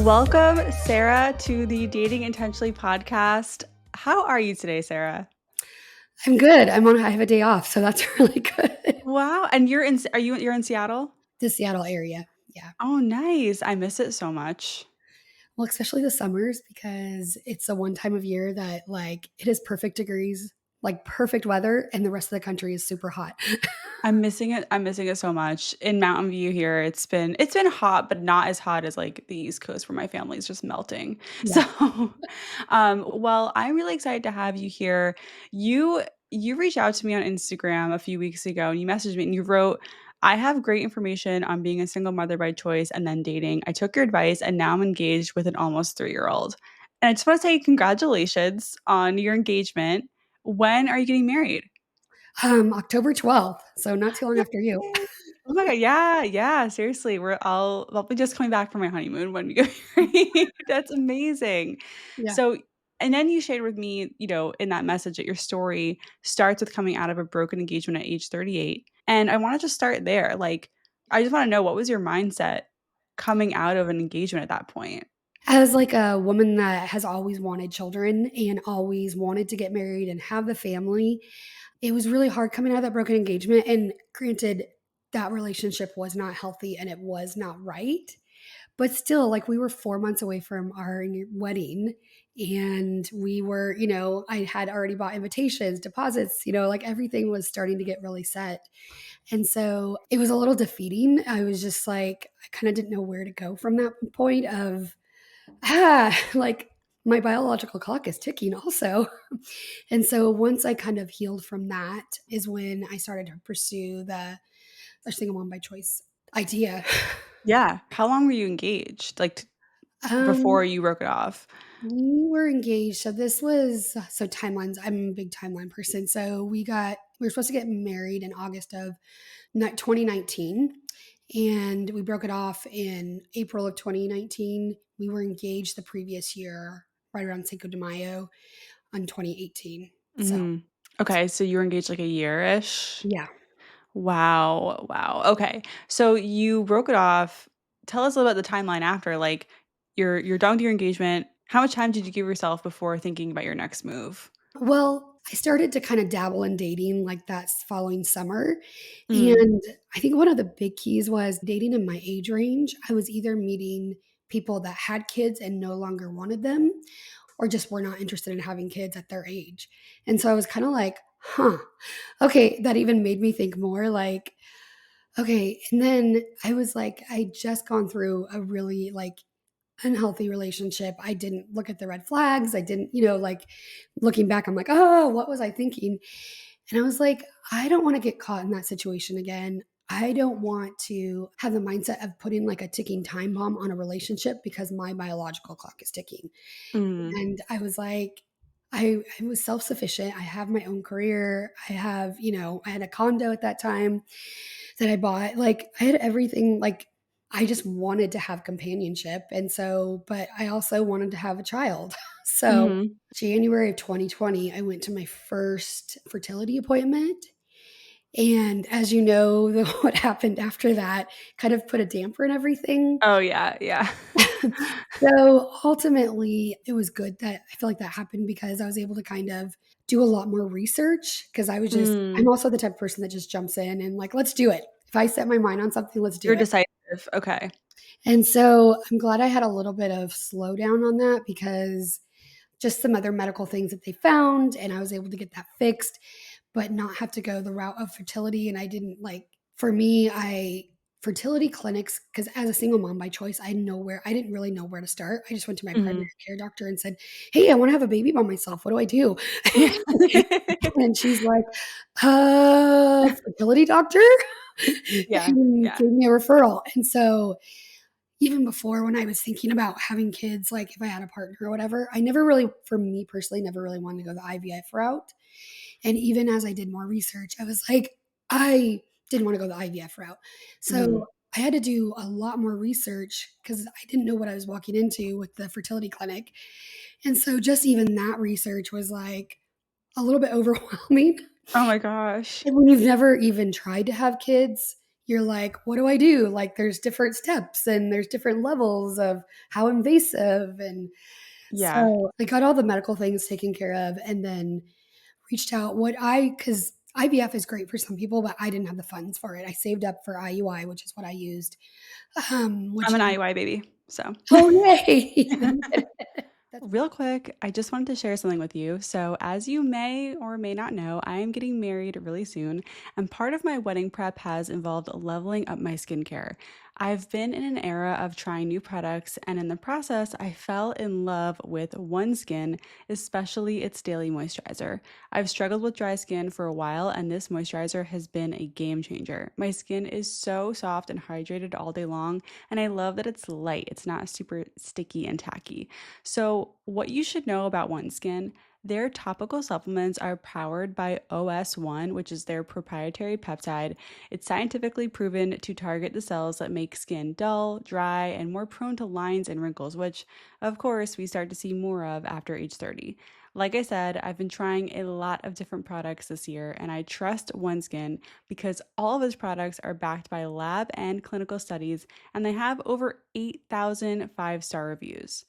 Welcome, Sarah, to the Dating Intentionally podcast. How are you today, Sarah? I'm good. I have a day off, so that's really good. Wow, and you're in Seattle? The Seattle area. Yeah. Oh, nice. I miss it so much. Well, especially the summers because it's the one time of year that it is perfect degrees, like perfect weather, and the rest of the country is super hot. I'm missing it. I'm missing it so much. In Mountain View here, it's been hot, but not as hot as like the East Coast where my family is just melting. Yeah. So, well, I'm really excited to have you here. You you reached out to me on Instagram a few weeks ago and you messaged me and you wrote, I have great information on being a single mother by choice and then dating. I took your advice and now I'm engaged with an almost 3-year-old. And I just want to say congratulations on your engagement. When are you getting married? October 12th, so not too long after you. Yay. Oh my god, yeah, yeah, seriously, I'll be just coming back from my honeymoon when we get married. That's amazing. Yeah. So and then you shared with me, in that message that your story starts with coming out of a broken engagement at age 38, and I wanna just start there, like, I just wanna know what was your mindset coming out of an engagement at that point? As like a woman that has always wanted children and always wanted to get married and have the family, it was really hard coming out of that broken engagement. And granted, that relationship was not healthy and it was not right. But still, like, we were 4 months away from our wedding, and we were, I had already bought invitations, deposits, like, everything was starting to get really set, and so it was a little defeating. I was just like, I kinda didn't know where to go from that point of, like, my biological clock is ticking also, and so once I kind of healed from that is when I started to pursue the single mom by choice idea. Yeah. How long were you engaged? Like, before Um you broke it off? We were engaged. So this was so timelines. I'm a big timeline person. So we were supposed to get married in August of 2019 and we broke it off in April of 2019. We were engaged the previous year, right around Cinco de Mayo on 2018. So, Mhm. Okay, so you were engaged, like, a year-ish? yeah. Wow, wow, okay. So you broke it off. Tell us a little about the timeline after, like, you're done with your engagement. How much time did you give yourself before thinking about your next move? Well, I started to kind of dabble in dating like that following summer. Mhm, And I think one of the big keys was dating in my age range. I was either meeting people that had kids and no longer wanted them, or just were not interested in having kids at their age. And so I was kind of like, huh, okay, that even made me think more like, okay. And then I was like, I just gone through a really unhealthy relationship. I didn't look at the red flags. I didn't, like looking back, I'm like, oh, what was I thinking? And I was like, I don't want to get caught in that situation again. I don't want to have the mindset of putting like a ticking time bomb on a relationship because my biological clock is ticking. mhm, And I was like, I was self sufficient. I have my own career. I have, I had a condo at that time that I bought. Like, I had everything. Like, I just wanted to have companionship. And so, but I also wanted to have a child. So, mhm. January of 2020, I went to my first fertility appointment. And as you know, what happened after that kind of put a damper in everything. Oh, yeah, yeah. So ultimately, it was good that I feel like that happened because I was able to kind of do a lot more research because I'm Mm, also the type of person that just jumps in and like, let's do it. If I set my mind on something, let's do you're it. decisive, okay. And so I'm glad I had a little bit of slowdown on that because just some other medical things that they found, and I was able to get that fixed, but not have to go the route of fertility. And I didn't like, for me, I fertility clinics, because as a single mom by choice, I didn't really know where to start. I just went to my primary Mhm. care doctor and said, hey, I want to have a baby by myself. What do I do? And she's like, fertility doctor? Yeah, And yeah. gave me a referral. And so even before when I was thinking about having kids, like if I had a partner or whatever, I never really, for me personally, never really wanted to go the IVF route. And even as I did more research, I was like, I didn't want to go the IVF route. Mhm, So I had to do a lot more research because I didn't know what I was walking into with the fertility clinic. And so just even that research was like a little bit overwhelming. oh my gosh. And when you've never even tried to have kids, you're like, what do I do? Like, there's different steps and there's different levels of how invasive. And Yeah. so I got all the medical things taken care of and then reached out. Because IVF is great for some people, but I didn't have the funds for it. I saved up for IUI, which is what I used. I'm Which an is, IUI baby, so oh, yay. That's real quick, I just wanted to share something with you. So, as you may or may not know, I am getting married really soon, and part of my wedding prep has involved leveling up my skincare. I've been in an era of trying new products, and in the process, I fell in love with OneSkin, especially its daily moisturizer. I've struggled with dry skin for a while, and this moisturizer has been a game changer. My skin is so soft and hydrated all day long, and I love that it's light, it's not super sticky and tacky. So, what you should know about OneSkin, their topical supplements are powered by OS1, which is their proprietary peptide. It's scientifically proven to target the cells that make skin dull, dry, and more prone to lines and wrinkles, which, of course, we start to see more of after age 30. Like I said, I've been trying a lot of different products this year, and I trust OneSkin because all of its products are backed by lab and clinical studies, and they have over 8,000 five-star reviews.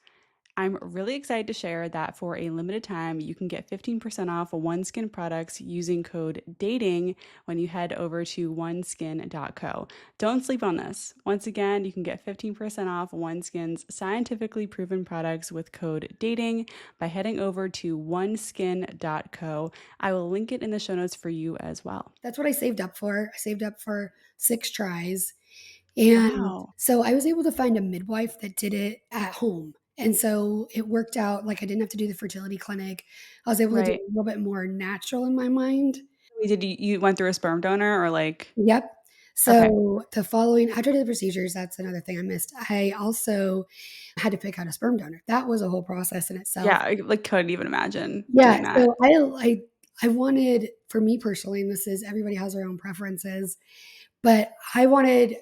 I'm really excited to share that for a limited time, you can get 15% off OneSkin products using code DATING when you head over to oneskin.co. Don't sleep on this. Once again, you can get 15% off OneSkin's scientifically proven products with code DATING by heading over to oneskin.co. I will link it in the show notes for you as well. what I saved up for. I saved up for 6 tries. And Wow. so I was able to find a midwife that did it at home. And so it worked out, like, I didn't have to do the fertility clinic. I was able to do Right. it a little bit more natural in my mind. Did you went through a sperm donor or like, Yep. okay. So the following after the procedures, that's another thing I missed. I also had to pick out a sperm donor. That was a whole process in Yeah, itself. I like couldn't even imagine Yeah, doing that. so I wanted, for me personally, and this is, everybody has their own preferences, but I wanted,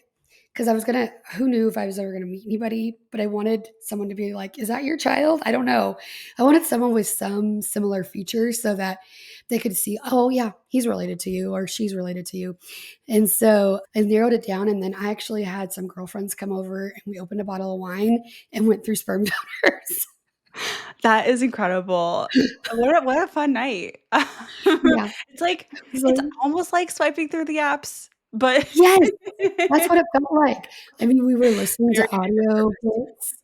because I was gonna, who knew if I was ever gonna meet anybody, but I wanted someone to be like, "Is that your child?" I don't know. I wanted someone with some similar features so that they could see, "Oh, yeah, he's related to you or she's related to you." And so I narrowed it down, and then I actually had some girlfriends come over, and we opened a bottle of wine and went through sperm donors. That is incredible. What a fun night. Yeah. It's like I was it's like, almost like swiping through the apps, but yes, that's what it felt like. I mean, we were listening to very audio books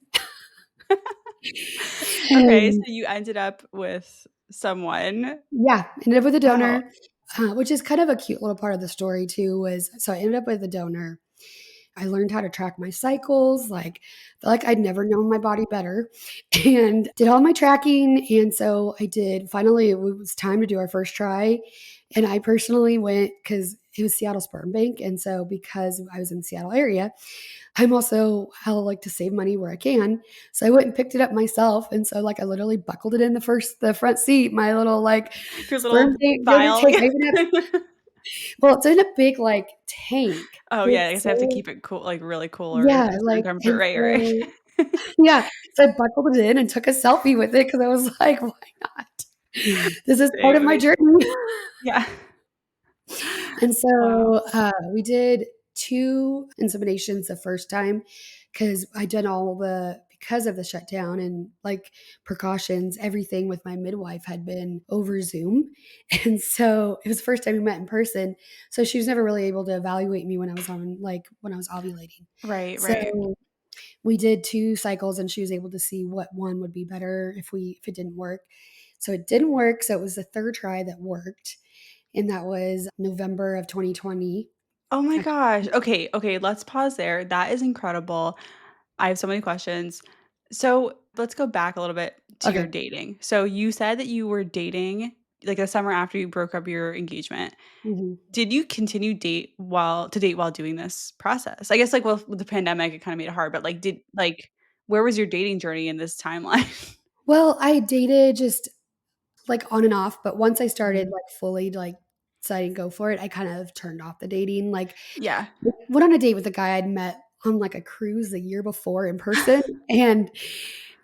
Okay, so and you ended up with someone. yeah, ended up with a Wow. donor, which is kind of a cute little part of the story too, was so I ended up with a donor. I learned how to track my cycles, like, felt like I'd never known my body better and did all my tracking, and so I did finally, it was time to do our first try, and I personally went because it was Seattle Sperm Bank, and so because I was in the Seattle area, I'm also, I like to save money where I can. So I went and picked it up myself. And so, like, I literally buckled it in the front seat, my little like Your sperm little tank donor vial. tank. I even have, well, it's in a big like tank. Oh, yeah, I It's guess I have to so, keep it cool, like, really cool or yeah, a certain like, temperature. and Right, so, right. yeah. So I buckled it in and took a selfie with it because I was like, why not? This is part of my Same. journey. Yeah. And Wow. so, we did 2 inseminations the first time because 'cause I'd done all the, because of the shutdown and, like, precautions, everything with my midwife had been over Zoom, and so it was the first time we met in person, so she was never really able to evaluate me when I was on, like, when I was ovulating. Right, right. So, we did 2 cycles, and she was able to see what one would be better if it didn't work. So it didn't work, so it was the 3rd try that worked, and that was November of 2020. Oh my Ac gosh. Okay, okay, let's pause there. That is incredible. I have so many questions. So, let's go back a little bit to your Okay. dating. So, you said that you were dating, like, the summer after you broke up your engagement. Mhm. Did you continue date while doing this process? I guess, like, well, with the pandemic, it kinda made it hard, but, like, where was your dating journey in this timeline? Well, I dated just, like, on and off, but once I started, Mhm. like, fully, like, deciding to go for it, I kind of turned off the dating, like, Yeah. went on a date with a guy I'd met on, like, a cruise the year before in person, and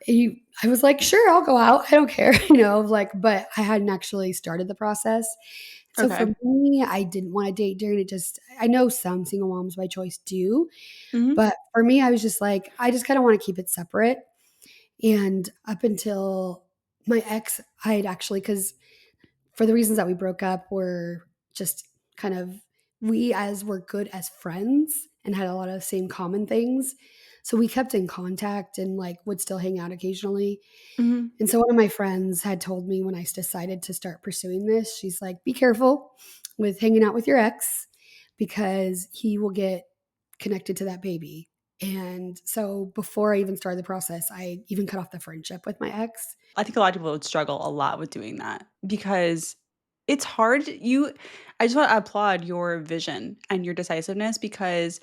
I was like, "Sure, I'll go out, I don't care," like, but I hadn't actually started the process, So for Okay. me, I didn't wanna date during it just I know some single moms by choice do, Mhm. but for me, I was just like, I just kinda wanna keep it separate, and up until my ex, I had actually, because for the reasons that we broke up were just kind of we as were good as friends and had a lot of the same common things. So we kept in contact and like would still hang out occasionally. Mhm. And so one of my friends had told me when I decided to start pursuing this, she's like, be careful with hanging out with your ex because he will get connected to that baby. And so before I even started the process, I even cut off the friendship with my ex. I think a lot of people would struggle a lot with doing that because it's hard. I just want to applaud your vision and your decisiveness because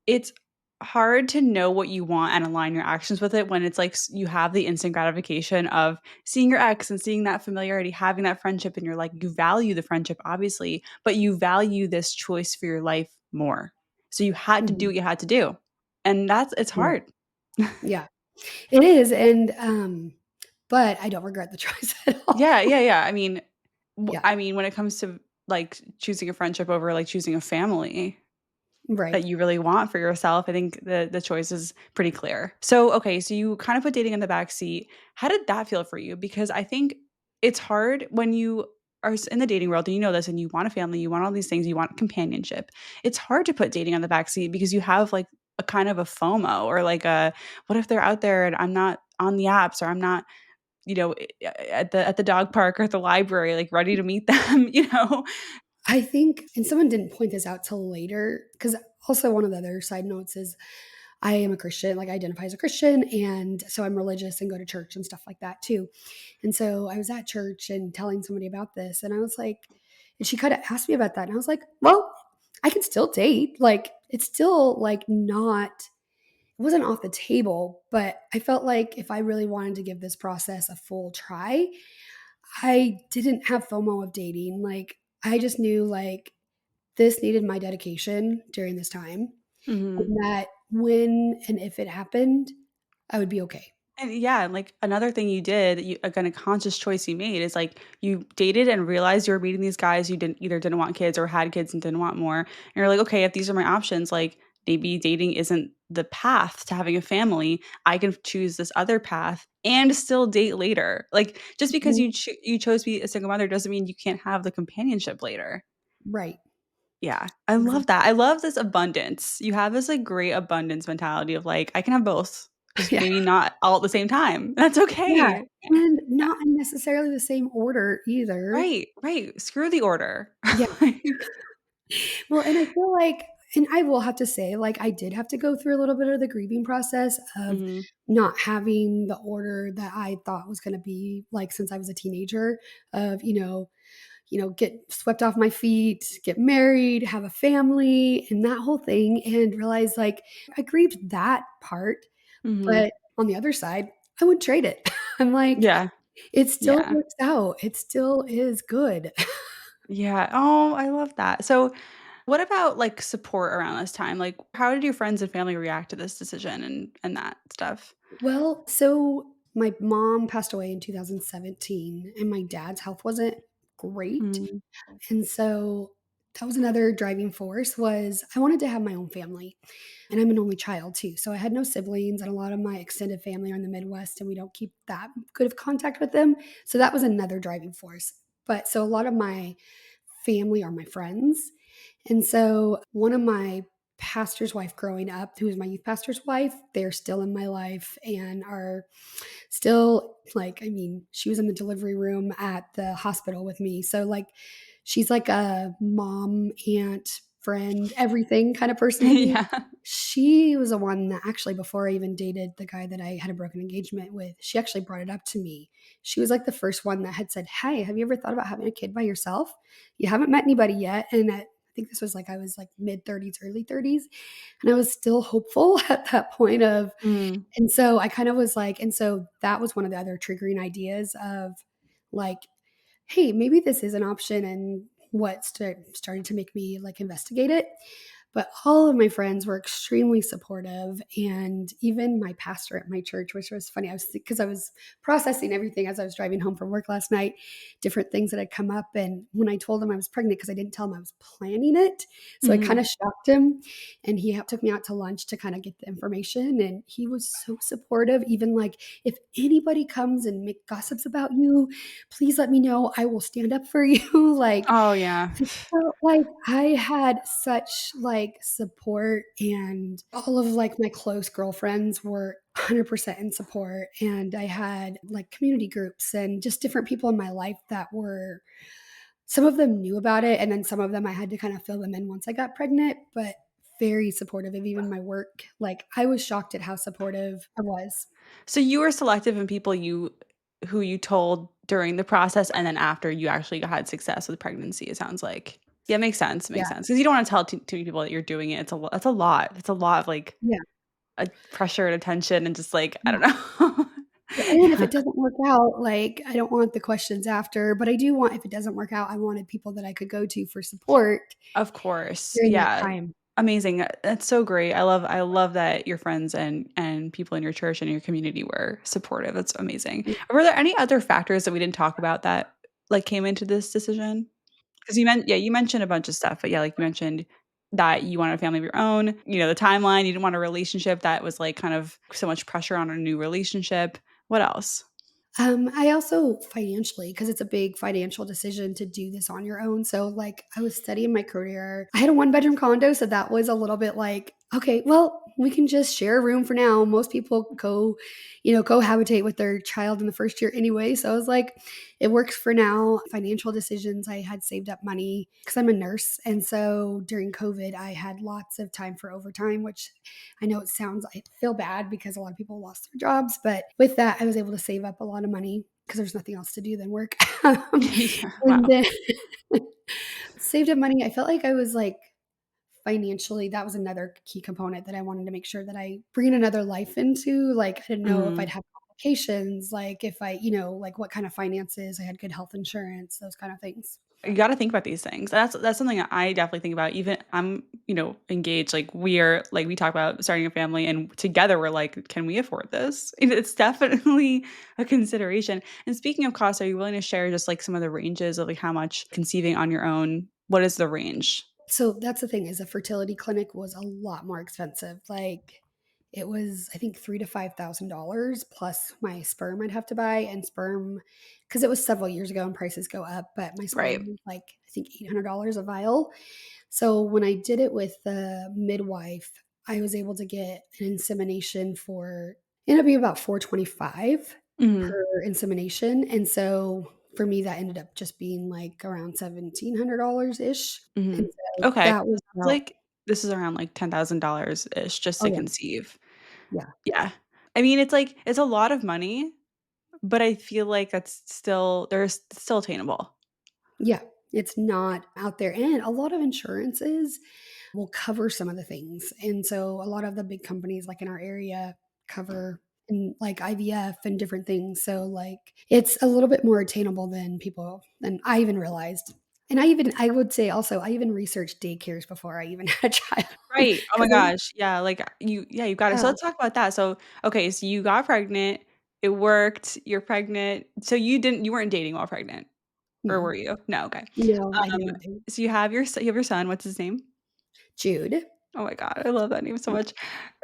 it's hard to know what you want and align your actions with it when it's like you have the instant gratification of seeing your ex and seeing that familiarity, having that friendship, and you're like, you value the friendship, obviously, but you value this choice for your life more. So you had to do Mhm. what you had to do. And it's Yeah. hard. Yeah. It is. And but I don't regret the choice at all. Yeah, yeah, yeah. I mean, Yeah. when it comes to, like, choosing a friendship over, like, choosing a family that Right. you really want for yourself, I think the choice is pretty clear. So, okay, so you kind of put dating in the back seat. How did that feel for you? Because I think it's hard when you are in the dating world and you know this and you want a family, you want all these things, you want companionship. It's hard to put dating on the back seat because you have, like, a kind of a FOMO or, like, a, "What if they're out there and I'm not on the apps or I'm not at the dog park or at the library, like, ready to meet them, you know?" I think, and someone didn't point this out till later, because also one of the other side notes is I am a Christian, like I identify as a Christian. And so I'm religious and go to church and stuff like that too. And so I was at church and telling somebody about this. And I was like, and she kind of asked me about that. And I was like, well, I can still date. Like it's still like not, it wasn't off the table, but I felt like if I really wanted to give this process a full try, I didn't have FOMO of dating. Like, I just knew like this needed my dedication during this time, Mhm. and that when and if it happened, I would be okay. And yeah, and, like, another thing you did, again, a conscious choice you made is, like, you dated and realized you were meeting these guys you didn't want kids or had kids and didn't want more, and you're like, "Okay, if these are my options, like, maybe dating isn't the path to having a family. I can choose this other path and still date later." Like, just because Mhm. you chose to be a single mother doesn't mean you can't have the companionship later. Right. Yeah, I love Exactly. that. I love this abundance. You have this, like, great abundance mentality of, like, "I can have both, just Yeah. maybe not all at the same time." That's Yeah, okay. and Yeah. not in necessarily the same order either. Right, right. Screw the order. Yeah. Well, and I feel like, and I will have to say, like, I did have to go through a little bit of the grieving process of Mhm, not having the order that I thought was gonna be, like, since I was a teenager of, get swept off my feet, get married, have a family, and that whole thing, and realize, like, I grieved that part, mhm. but on the other side, I would trade it. I'm like, Yeah, it still yeah, works out. It still is good. yeah. Oh, I love that. So, what about, like, support around this time? Like, how did your friends and family react to this decision and that stuff? Well, so my mom passed away in 2017, and my dad's health wasn't great. Mm, And so that was another driving force was I wanted to have my own family. And I'm an only child too. So I had no siblings and a lot of my extended family are in the Midwest and we don't keep that good of contact with them. So that was another driving force. But so a lot of my family are my friends. And so one of my pastor's wife growing up, who is my youth pastor's wife, they're still in my life and are still like, I mean, she was in the delivery room at the hospital with me. So like she's like a mom, aunt, friend, everything kind of person to me. yeah. She was the one that actually, before I even dated the guy that I had a broken engagement with, she actually brought it up to me. She was like the first one that had said, hey, have you ever thought about having a kid by yourself? You haven't met anybody yet. And I think this was like, I was like mid 30s, early 30s. And I was still hopeful at that point of, Mm, and so I kind of was like, and so that was one of the other triggering ideas of like, hey, maybe this is an option and what started to make me like investigate it. But all of my friends were extremely supportive, and even my pastor at my church, which was funny. Because I was processing everything as I was driving home from work last night, different things that had come up. And when I told him I was pregnant, because I didn't tell him I was planning it, so I kind Mhm. of shocked him. And he took me out to lunch to kind of get the information. And he was so supportive, even like, if anybody comes and make gossips about you, please let me know. I will stand up for you. Like, Oh, yeah. I felt like I had such, like, support, and all of, like, my close girlfriends were 100% in support, and I had, like, community groups and just different people in my life that were, some of them knew about it, and then some of them I had to kind of fill them in once I got pregnant, but very supportive of even my work. Like, I was shocked at how supportive I was. So you were selective in people who you told during the process and then after you actually had success with pregnancy, it sounds like. Yeah, it makes Yeah, sense because you don't wanna tell too many people that you're doing it. It's a lot. It's a lot of, like, yeah, pressure and attention and just, like, I don't yeah. know. Yeah, and if Yeah, it doesn't work out, like, I don't want the questions after, but I do want, if it doesn't work out, I wanted people that I could go to for support of course. during that Yeah. time. Amazing. That's so great. I love that your friends and people in your church and your community were supportive. That's amazing. Yeah. Were there any other factors that we didn't talk about that, like, came into this decision? 'Cause you mentioned a bunch of stuff, but yeah, like, you mentioned that you wanted a family of your own, the timeline, you didn't want a relationship that was, like, kind of so much pressure on a new relationship. What else? I also financially, because it's a big financial decision to do this on your own. So, like, I was studying my career. I had a one-bedroom condo, so that was a little bit like, okay, well, we can just share a room for now. Most people cohabitate with their child in the first year anyway. So I was like, it works for now. Financial decisions, I had saved up money because I'm a nurse. And so during COVID, I had lots of time for overtime, which I know I feel bad because a lot of people lost their jobs, but with that, I was able to save up a lot of money because there's nothing else to do than work. Yeah, And wow. then saved up money. I felt like I was like, financially, that was another key component that I wanted to make sure that I bring another life into. Like, I didn't know if I'd Mhm. have complications, like if like what kind of finances, I had good health insurance, those kind of things. You gotta think about these things. That's something that I definitely think about. Even I'm, engaged. Like we talk about starting a family, and together we're like, can we afford this? And it's definitely a consideration. And speaking of costs, are you willing to share just like some of the ranges of like how much conceiving on your own? What is the range? So that's the thing, is a fertility clinic was a lot more expensive. Like, it was, I think, three to $5,000 plus my sperm I'd have to buy, and sperm, because it was several years ago and prices go up, but my Right. sperm was like, I think, $800 a vial. So when I did it with the midwife, I was able to get an insemination for, ended up being about 425 Mhm. per insemination. And so for me, that ended up just being like around $1,700 ish. And Mhm. so Okay. that was Sounds about, like this is around like $10,000 ish just oh to yeah, conceive. yeah, Yeah. I mean, it's like it's a lot of money, but I feel like there's still attainable. yeah. It's not out there. And a lot of insurances will cover some of the things. And so a lot of the big companies like in our area cover and like IVF and different things. So like it's a little bit more attainable than I even realized. And I would say also I even researched daycares before I even had a child Right. Oh my because gosh. Yeah, like, you got it. So yeah. let's talk about that. So, okay, so you got pregnant, it worked, you're pregnant. So you weren't dating while pregnant, or Mm-mm. were you? No, okay. No, I Um, didn't do so you have your son, what's his name? Jude. Oh my god, I love that name so much.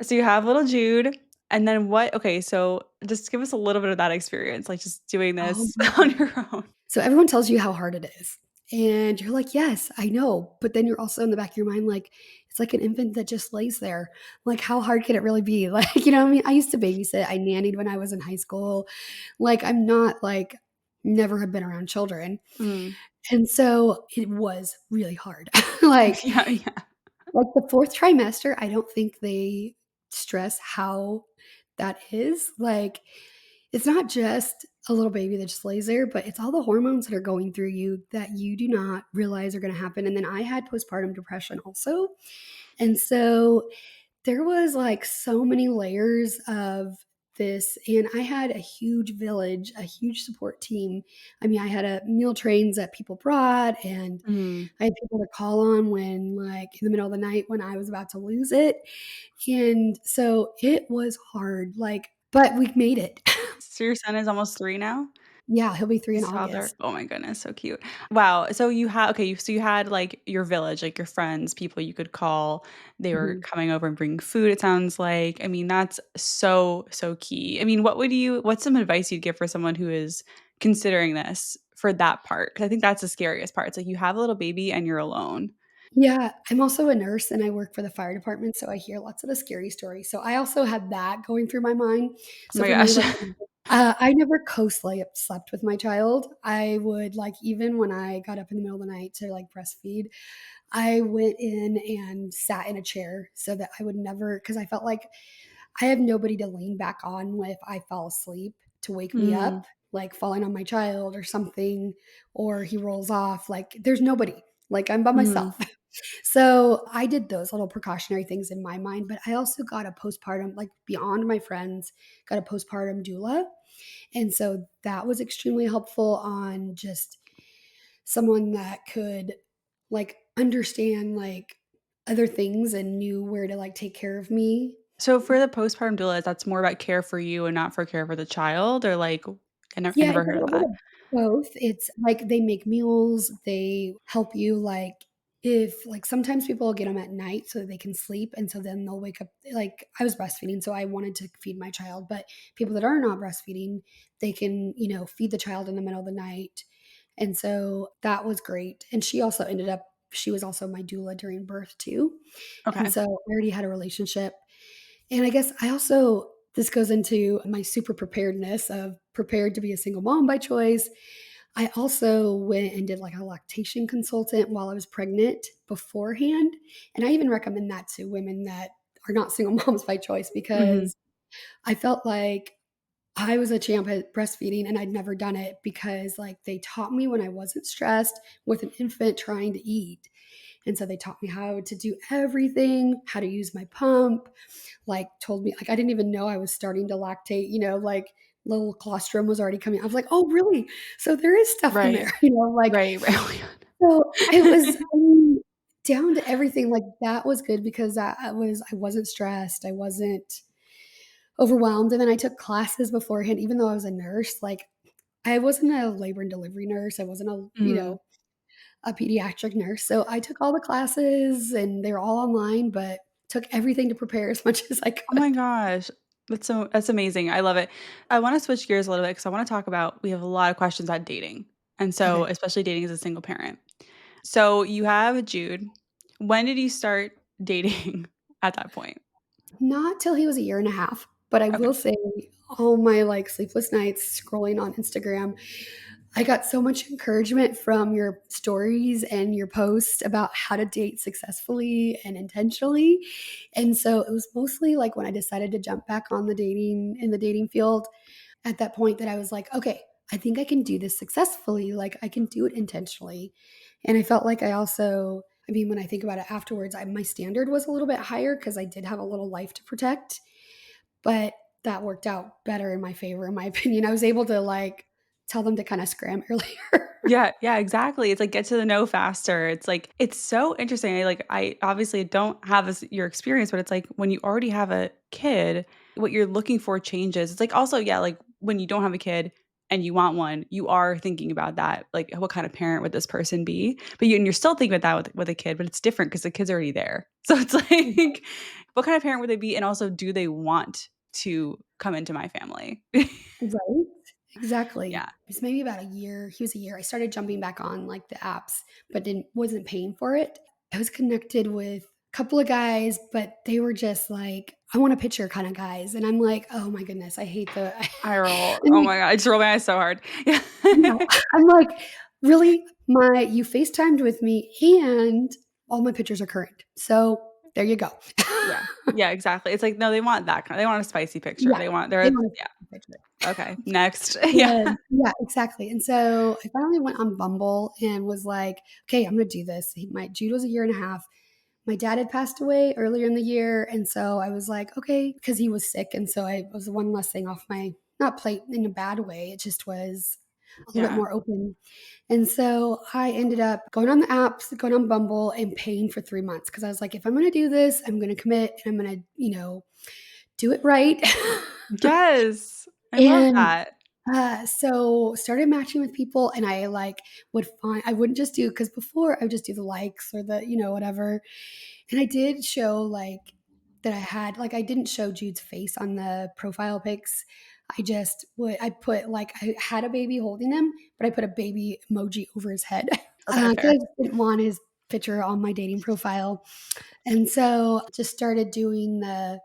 So you have little Jude, and then what okay, so just give us a little bit of that experience, like, just doing Oh this my on god. your own. So everyone tells you how hard it is. And you're like, yes, I know. But then you're also in the back of your mind, like, it's like an infant that just lays there. Like, how hard can it really be? Like, you know what I mean? I used to babysit. I nannied when I was in high school. Like, I'm not like, never have been around children. Mm. And so it was really hard. like, Yeah, yeah. like the fourth trimester, I don't think they stress how that is. Like, it's not just a little baby that just lays there, but it's all the hormones that are going through you that you do not realize are going to happen. And then I had postpartum depression also. And so there was like so many layers of this, and I had a huge village, a huge support team. I mean, I had a meal trains that people brought, and Mhm. I had people to call on when, like, in the middle of the night when I was about to lose it, and so it was hard, like, but we made it. So your son is almost 3 now? Yeah, he'll be 3 in He's a toddler. August. Oh my goodness, so cute. Wow, so you had okay, so you had, like, your village, like, your friends, people you could call. They were Mhm. coming over and bringing food, it sounds like. I mean, that's so, so key. I mean, what's some advice you'd give for someone who is considering this for that part? Because I think that's the scariest part. It's like you have a little baby and you're alone. Yeah, I'm also a nurse and I work for the fire department, so I hear lots of the scary stories. So I also had that going through my mind. Oh So my for me, gosh. like, I never slept with my child. I would, like, even when I got up in the middle of the night to, like, breastfeed, I went in and sat in a chair so that I would never, because I felt like I have nobody to lean back on if I fall asleep to wake me Mm, up, like falling on my child or something, or he rolls off. Like, there's nobody. Like, I'm by mhm. myself. So I did those little precautionary things in my mind, but I also got a postpartum, like, beyond my friends, got a postpartum doula. And so that was extremely helpful on just someone that could, like, understand, like, other things and knew where to, like, take care of me. So for the postpartum doula, that's more about care for you and not for care for the child, or, like I Yeah, never it's a heard of little bit that. of both. It's like they make meals, they help you, like, if, like, sometimes people get them at night so that they can sleep, and so then they'll wake up, like, I was breastfeeding, so I wanted to feed my child, but people that are not breastfeeding, they can, feed the child in the middle of the night, and so that was great, and she was also my doula during birth too, and Okay. so I already had a relationship, and I guess I also, this goes into my super preparedness of prepared to be a single mom by choice. I also went and did, like, a lactation consultant while I was pregnant beforehand. And I even recommend that to women that are not single moms by choice Mhm. because I felt like I was a champ at breastfeeding and I'd never done it because, like, they taught me when I wasn't stressed with an infant trying to eat. And so they taught me how to do everything, how to use my pump, like, told me, like, I didn't even know I was starting to lactate, like, little colostrum was already coming. I was like, "Oh, really? So there is stuff in Right. there," like, Right, right. Oh my god. so it was, I mean, down to everything, like, that was good because I wasn't stressed, I wasn't overwhelmed, and then I took classes beforehand, even though I was a nurse, like, I wasn't a labor and delivery nurse, I wasn't Mhm. a pediatric nurse, so I took all the classes, and they were all online, but took everything to prepare as much as I Oh my could. gosh. That's amazing. I love it. I wanna switch gears a little bit because I wanna talk about we have a lot of questions on dating, and so Okay. especially dating as a single parent. So you have Jude. When did you start dating at that point? Not till he was a year and a half, but I Okay. will say all my, like, sleepless nights scrolling on Instagram, I got so much encouragement from your stories and your posts about how to date successfully and intentionally, and so it was mostly, like, when I decided to jump back on the dating field, at that point that I was like, "Okay, I think I can do this successfully, like, I can do it intentionally." And I felt like I also, I mean, when I think about it afterwards, my standard was a little bit higher because I did have a little life to protect, but that worked out better in my favor, in my opinion. I was able to, like, tell them to kinda scram earlier. Yeah, yeah, exactly. It's like get to the know faster. It's like it's so interesting. I obviously don't have this your experience, but it's like when you already have a kid, what you're looking for changes. It's like also, yeah, like when you don't have a kid and you want one, you are thinking about that. Like what kind of parent would this person be? And you're still thinking about that with a kid, but it's different because the kid's already there. So it's like, what kind of parent would they be? And also, do they want to come into my family? Right? Exactly. Yeah. It was maybe about a year. He was a year. I started jumping back on, like, the apps, but didn't wasn't paying for it. I was connected with a couple of guys, but they were just like, "I want a picture" kinda guys, and I'm like, "Oh my goodness, I hate the." I roll. I'm Oh like, my god, I just roll my eyes so hard. Yeah. yeah. I'm like, "Really? You FaceTimed with me and all my pictures are current. So, there you go." Yeah. Yeah, exactly. It's like, no, they want that kind they want a spicy picture. Yeah. They want They they're want yeah. a picture. Okay, next. Yeah. And yeah, exactly, and so I finally went on Bumble and was like, "Okay, I'm gonna do this." Jude was a year and a half. my dad had passed away earlier in the year, and so I was like, okay, because he was sick, and so I was one less thing off my not plate in a bad way. It just was a little bit Yeah. more open. And so I ended up going on the apps, going on Bumble, and paying for 3 months because I was like, if I'm going to do this, I'm going to commit and I'm going to, do it right. Yes. I love And that. so started matching with people, and I like I wouldn't just do because before I would just do the likes or the whatever, and I did show like that I didn't show Jude's face on the profile pics. I put like I had a baby holding him, but I put a baby emoji over his head Okay, because I fair. just didn't want his picture on my dating profile. And so just started doing the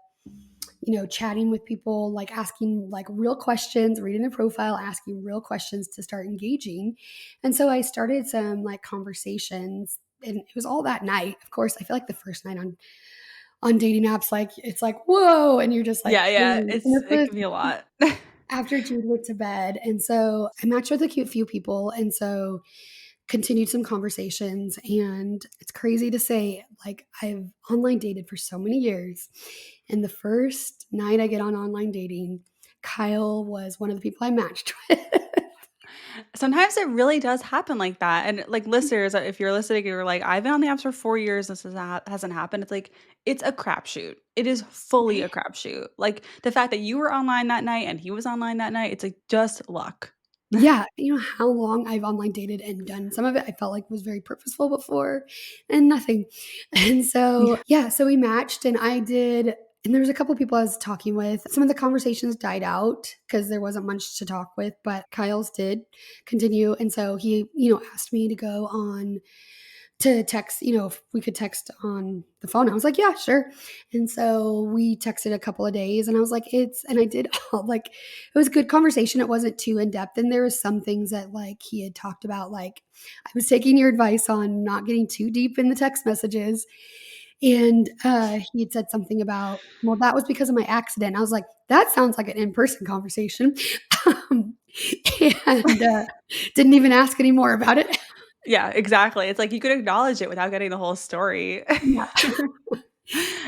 chatting with people, like asking like real questions, reading their profile, asking real questions to start engaging. And so I started some like conversations, and it was all that night. Of course, I feel like the first night on dating apps, like it's like, whoa, and you're just like, Yeah, yeah, and this it was can be a lot. after Jude went to bed. And so I matched with a cute few people. And so continued some conversations. And it's crazy to say, like, I've online dated for so many years. And the first night I get on online dating, Kyle was one of the people I matched with. Sometimes it really does happen like that, and, like, listeners, if you're listening, you're like, "I've been on the apps for 4 years, this hasn't happened." It's like, it's a crapshoot. It is fully a crapshoot. Like, the fact that you were online that night and he was online that night, it's like, just luck. Yeah, you know how long I've online dated and done some of it I felt like was very purposeful before and nothing. And so, yeah, so we matched and and there was a couple of people I was talking with. Some of the conversations died out because there wasn't much to talk with, but Kyle's did continue. And so he, asked me to go on to text, if we could text on the phone. I was like, yeah, sure. And so we texted a couple of days and I was like, and I did all like, it was a good conversation. It wasn't too in depth. And there was some things that like he had talked about, like I was taking your advice on not getting too deep in the text messages. And he had said something about, well, that was because of my accident. I was like, that sounds like an in-person conversation. um, and didn't even ask any more about it. Yeah, exactly. It's like you could acknowledge it without getting the whole story. Yeah.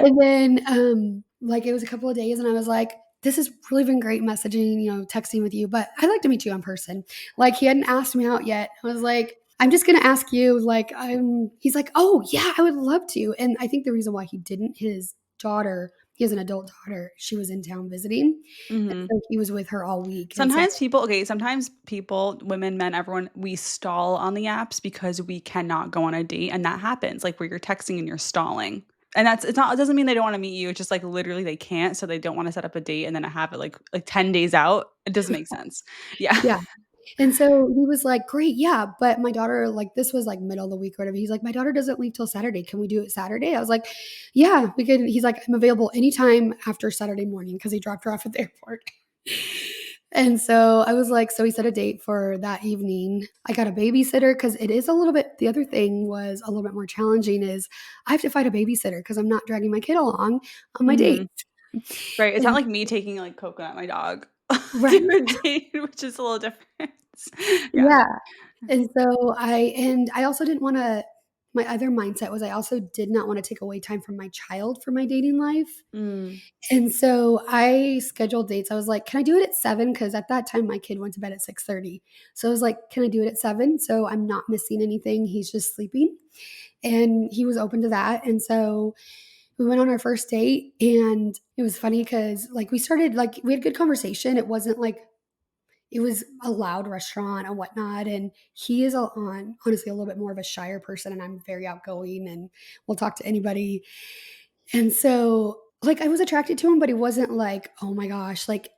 And then, like, it was a couple of days, and I was like, "This has really been great messaging, texting with you, but I'd like to meet you in person." Like, he hadn't asked me out yet. I was like, "I'm just gonna ask you, like, he's like, "Oh, yeah, I would love to." And I think the reason why he didn't, his daughter he has an adult daughter, she was in town visiting, and Mhm. so he was with her all week, and so Sometimes people, women, men, everyone, we stall on the apps because we cannot go on a date, and that happens, like, where you're texting and you're stalling. And it doesn't mean they don't wanna meet you, it's just, like, literally they can't, so they don't wanna set up a date and then have it, like, 10 days out. It doesn't make sense. Yeah. yeah. And so he was like, "Great, yeah, but my daughter," like, this was, like, middle of the week or whatever. He's like, "My daughter doesn't leave till Saturday. Can we do it Saturday?" I was like, "Yeah, we could." He's like, "I'm available anytime after Saturday morning," because he dropped her off at the airport. And so I was like, so he set a date for that evening. I got a babysitter because it is a little bit the other thing was a little bit more challenging is I have to find a babysitter because I'm not dragging my kid along on my date. Mhm. Right, it's not And like me taking, like, Coconut, my dog, right. to a date, which is a little different. Yeah. Yeah. And I also didn't wanna my other mindset was I also did not wanna take away time from my child for my dating life. Mm. And so I scheduled dates. I was like, "Can I do it at 7?" Because at that time, my kid went to bed at 6:30. So I was like, "Can I do it at 7 so I'm not missing anything? He's just sleeping." And he was open to that. And so we went on our first date, and it was funny because like, we had good conversation. It wasn't like it was a loud restaurant and whatnot, and he is honestly a little bit more of a shyer person, and I'm very outgoing and will talk to anybody. And so, like, I was attracted to him, but he wasn't like, oh my gosh, like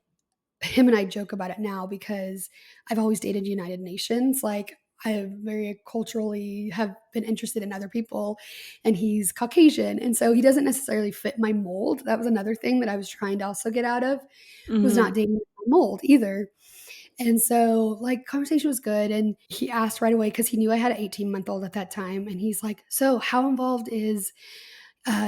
him and I joke about it now because I've always dated United Nations. Like, I very culturally have been interested in other people, and he's Caucasian, and so he doesn't necessarily fit my mold. That was another thing that I was trying to also get out of was not Mhm. dating my mold either. And so, like, conversation was good, and he asked right away because he knew I had an 18-month-old at that time, and he's like, "So, how involved is,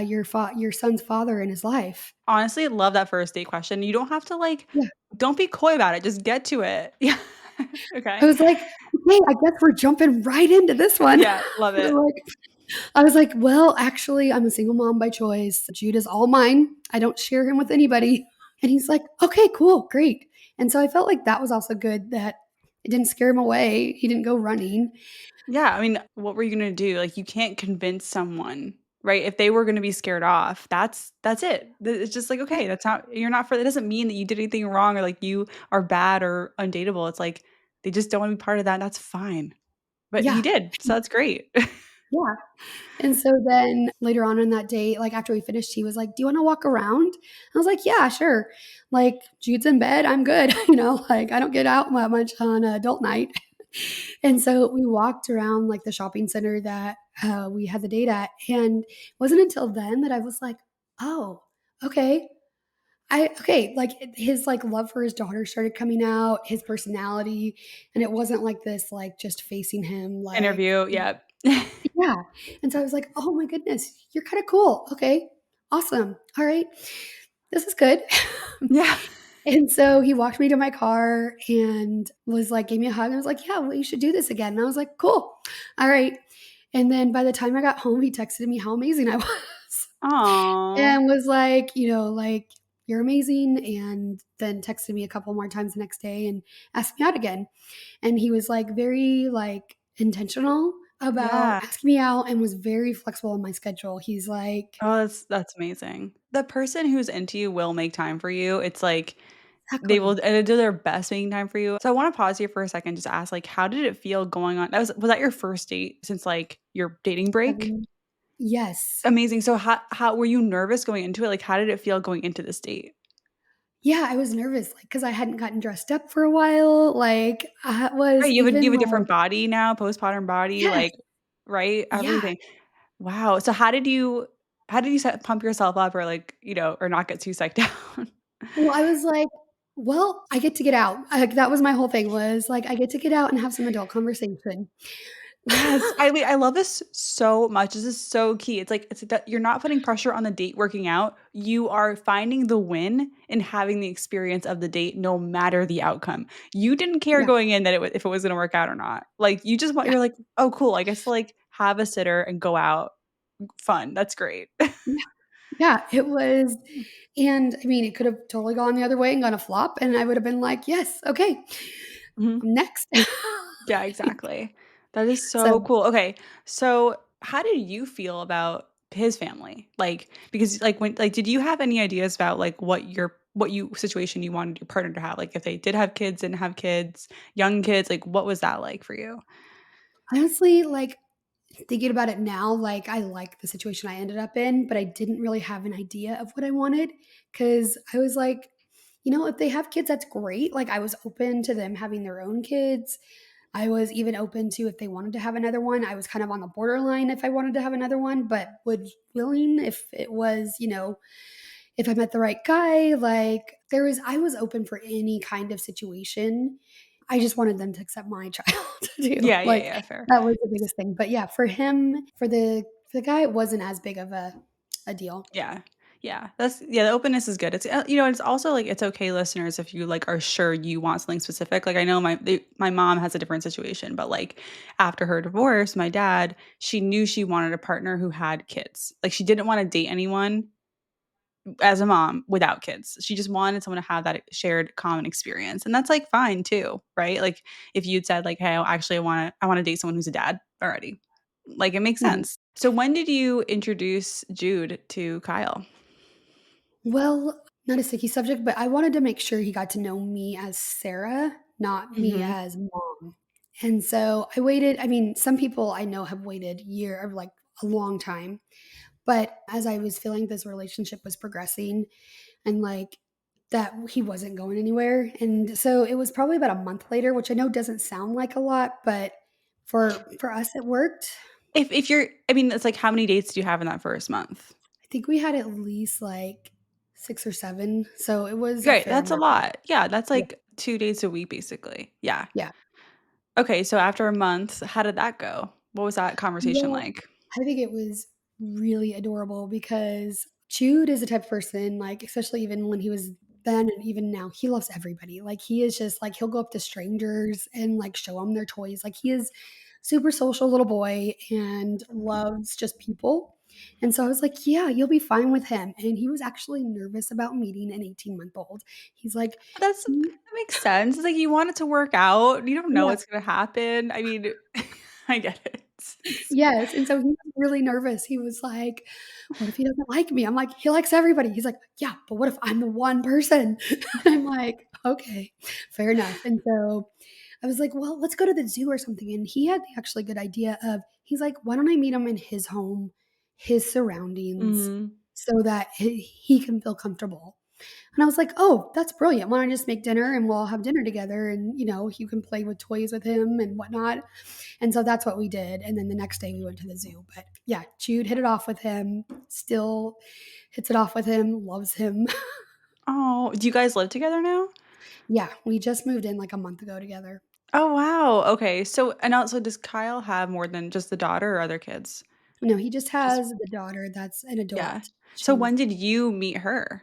your son's father in his life?" Honestly, love that first date question. You don't have to, like, Yeah. don't be coy about it, just get to it. Yeah. I Okay. was like, "Okay, I guess we're jumping right into this one." Yeah, love I it. was like I was like, "Well, actually, I'm a single mom by choice. Jude is all mine. I don't share him with anybody." And he's like, "Okay, cool, great." And so I felt like that was also good that it didn't scare him away. He didn't go running. Yeah, I mean, what were you gonna do? Like, you can't convince someone, right? If they were gonna be scared off, that's it. It's just like, Yeah, okay, that's not you're not for that doesn't mean that you did anything wrong or like you are bad or undateable. It's like they just don't want to be part of that. And that's fine. But he yeah, did, so that's great. yeah. And so then later on in that date, like after we finished, he was like, "Do you wanna walk around?" I was like, "Yeah, sure." Like, Jude's in bed, I'm good, like, I don't get out that much on adult night. And so we walked around, like, the shopping center that, we had the date at, and it wasn't until then that I was like, "Oh, okay." Like, his, like, love for his daughter started coming out, his personality, and it wasn't like this, like, just facing him, like Interview, yeah. yeah, and so I was like, "Oh my goodness, you're kinda cool. Okay, awesome. Alright, this is good." Yeah. And so he walked me to my car and was like gave me a hug and was like, "Yeah, well, you should do this again." And I was like, "Cool. Alright." And then by the time I got home, he texted me how amazing I was Aw. and was like, like, "You're amazing," and then texted me a couple more times the next day and asked me out again. And he was, like, very, like, intentional about Yeah. asking me out and was very flexible in my schedule. He's like Oh, that's amazing. The person who's into you will make time for you. It's like they will exactly. and they do their best making time for you. So I wanna pause here for a second, just ask, like, how did it feel going on was that your first date since, like, your dating break? 7 yes. Amazing. So how were you nervous going into it? Like, how did it feel going into this date? Yeah, I was nervous, like, because I hadn't gotten dressed up for a while, like, I was Right, you even have a like different body now, postpartum body, yes, like right? yeah. Everything. Wow. So how did you set pump yourself up or, like, or not get too psyched down? Well, I was like, "Well, I get to get out." Like, that was my whole thing was, like, I get to get out and have some adult conversation. Yes, I love this so much. This is so key. It's like it's that you're not putting pressure on the date working out. You are finding the win in having the experience of the date no matter the outcome. You didn't care Yeah, going in that if it was gonna work out or not. Like, you just want yeah, you're like, "Oh, cool. I guess to, like, have a sitter and go out. Fun. That's great." yeah, yeah, it was and, I mean, it could have totally gone the other way and gone a flop, and I would have been like, "Yes, okay, Mhm. I'm next." Yeah, Like, exactly. That is so so cool. Okay, so how did you feel about his family? Like, because did you have any ideas about like what you situation you wanted your partner to have? Like, if they did have kids, didn't have kids, young kids, like what was that like for you? honestly, like, thinking about it now, like, I like the situation I ended up in, but I didn't really have an idea of what I wanted because I was like, if they have kids, that's great. Like, I was open to them having their own kids. I was even open to if they wanted to have another one. I was kind of on the borderline if I wanted to have another one, but would willing if it was, if I met the right guy. Like, I was open for any kind of situation. I just wanted them to accept my child too. Yeah, yeah, Like, yeah, fair. that was the biggest thing. But yeah, for him, for the guy, it wasn't as big of a deal. Yeah. Yeah, the openness is good. It's also like it's okay listeners if you like are sure you want something specific. Like I know my mom has a different situation, but like after her divorce, my dad, she knew she wanted a partner who had kids. Like she didn't want to date anyone as a mom without kids. She just wanted someone to have that shared common experience. And that's like fine too, right? Like if you'd said like, "Hey, actually I want to date someone who's a dad already." Like it makes Mhm. sense. So when did you introduce Jude to Kyle? Well, not a sticky subject, but I wanted to make sure he got to know me as Sarah, not me Mhm. as mom. And so I waited. I mean, some people I know have waited year or like a long time. But as I was feeling this relationship was progressing and like that he wasn't going anywhere. And so it was probably about a month later, which I know doesn't sound like a lot, but for us it worked. If you're I mean, it's like how many dates do you have in that first month? I think we had at least like 6 or 7, so it was a Right, fair that's a amount. lot. Yeah, that's Yeah. like 2 dates a week basically. Yeah. Yeah. Okay, so after a month, how did that go? What was that conversation Well, like? I think it was really adorable because Jude is the type of person, like, especially even when he was then and even now, he loves everybody. Like, he is just like, he'll go up to strangers and like show them their toys. Like, he is super social little boy and loves just people. And so I was like, "Yeah, you'll be fine with him." And he was actually nervous about meeting an 18-month-old. He's like, That he makes sense. It's like you want it to work out. You don't know yeah. what's gonna happen. I mean, I get it. It's Yes, and so he was really nervous. He was like, "What if he doesn't like me?" I'm like, "He likes everybody." He's like, "Yeah, but what if I'm the one person?" I'm like, "Okay, fair enough." And so I was like, "Well, let's go to the zoo or something." And he had the actually good idea of he's like, "Why don't I meet him in his home, his surroundings, mhm. so that he can feel comfortable?" And I was like, "Oh, that's brilliant. Why don't I just make dinner and we'll all have dinner together and, you can play with toys with him and whatnot." And so that's what we did. And then the next day we went to the zoo. But yeah, Jude hit it off with him, still hits it off with him, loves him. Oh, do you guys live together now? Yeah, we just moved in like a month ago together. Oh, wow. Okay. So and also does Kyle have more than just the daughter or other kids? No, he just Just has the daughter that's an yeah. adult. So She's when did you meet her?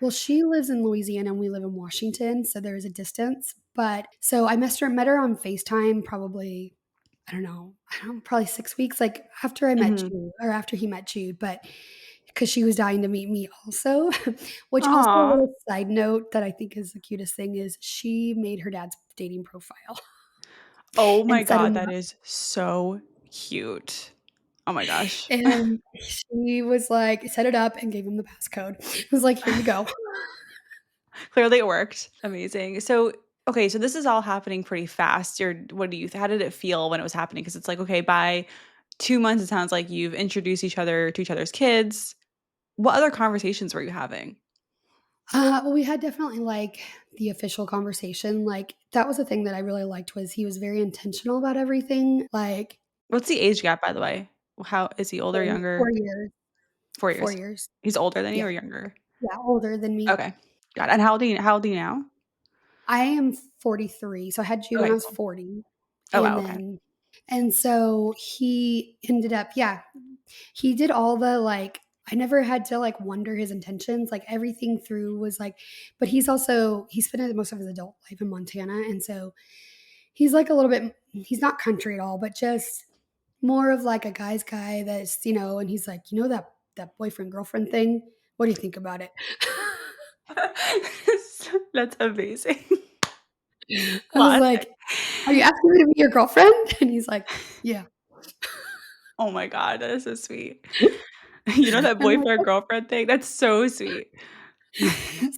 Well, she lives in Louisiana and we live in Washington, so there is a distance. But so I met her on FaceTime probably, I don't know, probably 6 weeks, like, after I met Mhm. Jude or after he met Jude, but because she was dying to meet me also, which also a Aw. little side note that I think is the cutest thing is she made her dad's dating profile Oh my and set god, him that up, is so cute. Oh my gosh. and she was like set it up and gave him the passcode. It was like, "Here you go." Clearly it worked. Amazing. So, okay, so this is all happening pretty fast. How did it feel when it was happening? Because it's like, okay, by 2 months, it sounds like you've introduced each other to each other's kids. What other conversations were you having? Well, we had definitely, like, the official conversation, like, that was the thing that I really liked was he was very intentional about everything, like, What's the age gap, by the way? How is he older, 4 younger? years, 4 4 years. years. He's older than you Yeah, or younger? yeah, older than me. Okay. Got it. And how old are you now? I am 43, so I had Jude when I Okay, was cool. 40, Oh, and wow, okay. then and so he ended up yeah, he did all the, like I never had to, like, wonder his intentions, like, everything through was, like but he spent most of his adult life in Montana, and so he's, like, a little bit he's not country at all, but just more of, like, a guy's guy that's, and he's like, that boyfriend-girlfriend thing? What do you think about it?" That's amazing. I was Classic. like, "Are you asking me to be your girlfriend?" And he's like, "Yeah." Oh my god, that is so sweet. You know that I'm like, "Oh." boyfriend-girlfriend thing? That's so sweet.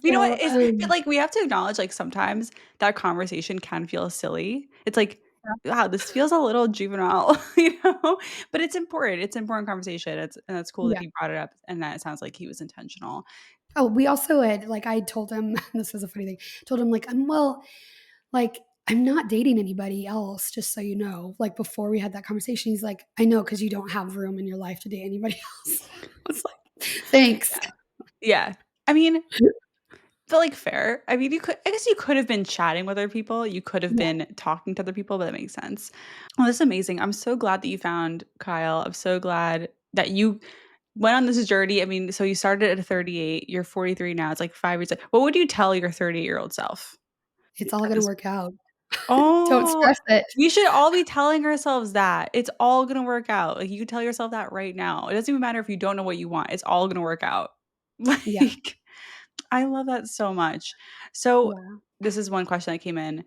You know what? So, Like, we have to acknowledge, like, sometimes that conversation can feel silly. It's like, yeah, "Wow, this feels a little juvenile," you know? But it's important. It's important conversation. And it's cool that yeah. he brought it up and that it sounds like he was intentional. Oh, we also had like, I told him this was a funny thing, told him, like, like, I'm not dating anybody else, just so you know." Like, before we had that conversation, he's like, "I know, because you don't have room in your life to date anybody else." I was like, "Thanks." Yeah. Yeah. I mean, but, like, fair. I mean, I guess you could have been chatting with other people. You could have Yeah, been talking to other people, but that makes sense. Well, that's amazing. I'm so glad that you found Kyle. I'm so glad that you went on this journey. I mean, so you started at 38, you're 43 now. It's like 5 years. What would you tell your 38-year-old self it's all at gonna this? work out. Don't Oh, stress it. we should all be telling ourselves that. It's all gonna work out. Like, you can tell yourself that right now. It doesn't even matter if you don't know what you want. It's all gonna work out. Yeah, Like, I love that so much. So, yeah. this is one question that came in.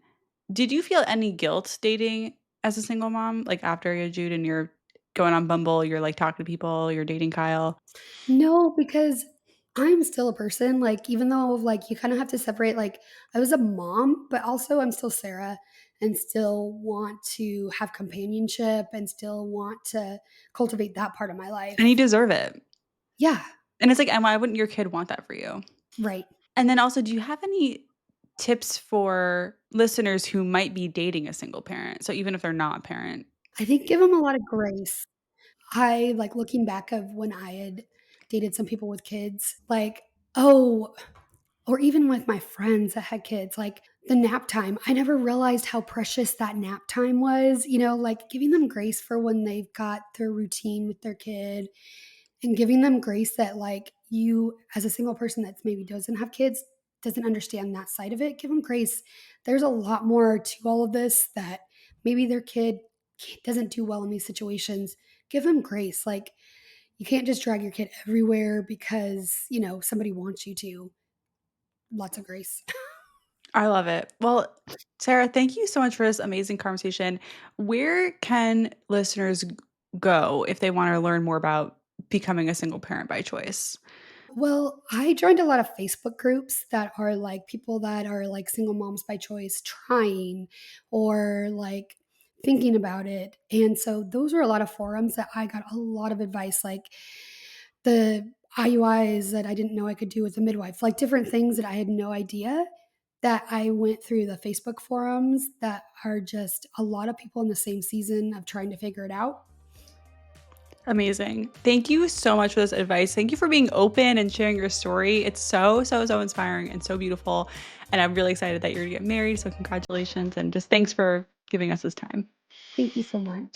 Did you feel any guilt dating as a single mom? Like, after you had Jude and you're going on Bumble, you're, like, talking to people, you're dating Kyle? No, because I'm still a person, like, even though, like, you kinda have to separate, like, I was a mom, but also I'm still Sarah and still want to have companionship and still want to cultivate that part of my And you life. deserve it. Yeah, And it's like, and why wouldn't your kid want that for you? right. And then also, do you have any tips for listeners who might be dating a single parent? So even if they're not a parent. I think give 'em a lot of grace. I like, looking back of when I had dated some people with kids, like, oh or even with my friends that had kids, like, the nap time, I never realized how precious that nap time was, like, giving them grace for when they've got their routine with their kid and giving them grace that, like, you as a single person that's maybe doesn't have kids, doesn't understand that side of it, give them grace. There's a lot more to all of this that maybe their kid doesn't do well in these situations, give them grace. Like, you can't just drag your kid everywhere because, somebody wants you to. Lots of grace. I love it. Well, Sarah, thank you so much for this amazing conversation. Where can listeners go if they want to learn more about becoming a single parent by choice? Well, I joined a lot of Facebook groups that are like people that are like single moms by choice trying or like thinking about it. And so those were a lot of forums that I got a lot of advice, like the IUIs that I didn't know I could do with a midwife, like different things that I had no idea, that I went through the Facebook forums that are just a lot of people in the same season of trying to figure it out. Amazing. Thank you so much for this advice. Thank you for being open and sharing your story. It's so, so, so inspiring and so beautiful. And I'm really excited that you're going to get married. So, congratulations. And just thanks for giving us this time. Thank you so much.